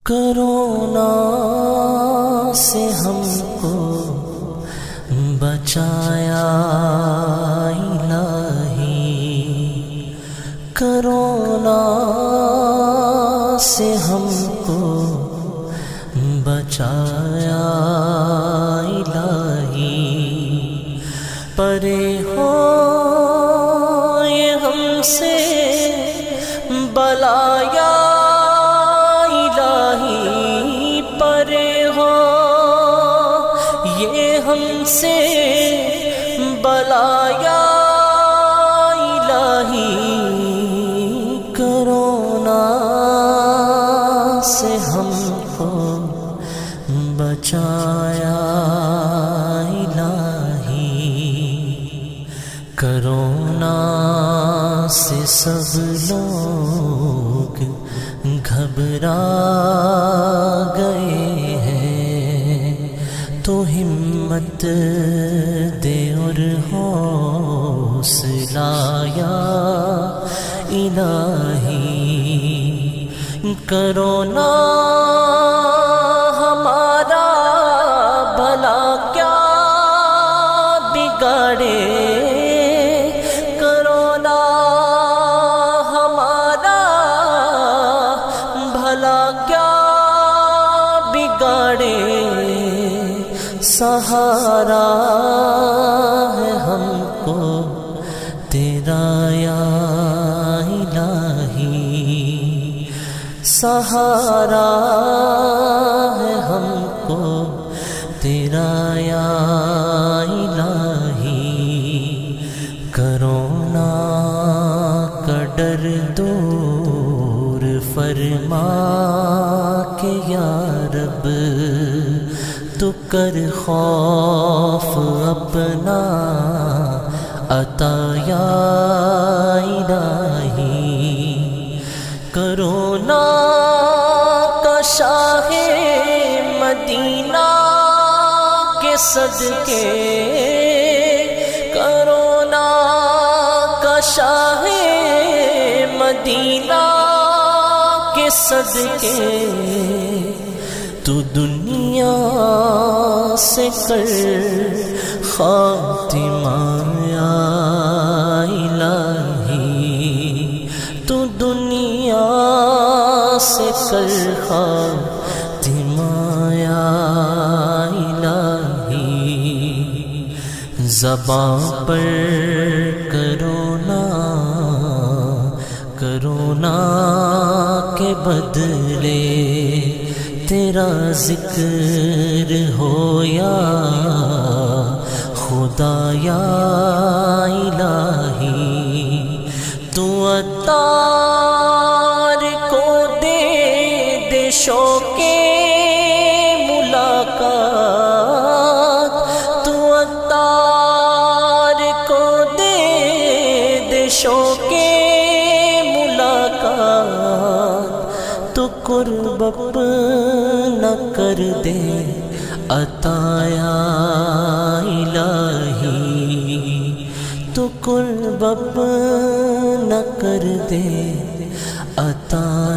corona سے ہم کو بچایا الہی، کرونا سے ہم کو بچایا الہی، پرے ہو یہ ہم سے بلایا الہی، پرے ہو یہ ہم سے بلایا الہی، کرونا سے ہم کو بچایا الہی، کرونا سے سب لوگ گھبرا گئے ہیں، تو ہمت دے اور حوصلہ یا الہی، کرونا ہمارا بھلا کیا بگاڑے، کرونا ہمارا بھلا کیا بگاڑے، سہارا ہے ہم کو تیرا یا الہی، سہارا ہے ہم کو تیرا یا الہی، کرونا کا ڈر دور فرما کہ یا رب تو کر خوف اپنا عطا یا الہی، کرونا کا شاہ مدینہ کے صدقے، کرونا کا شاہ مدینہ کے صدقے، تو دنیا سے کر خاتمہ یا الہی، تو دنیا سے کر خاتمہ یا الہی، زباں پر کرونا کے بدلے تیرا ذکر ہو یا خدا یا الہی، تو عطار کو دے شوق ملاقات، تو عطار کو دے شوق ملاقات، تو قرب اپنا کر دے عطا یا الہی، تو قرب اپنا کر دے عطا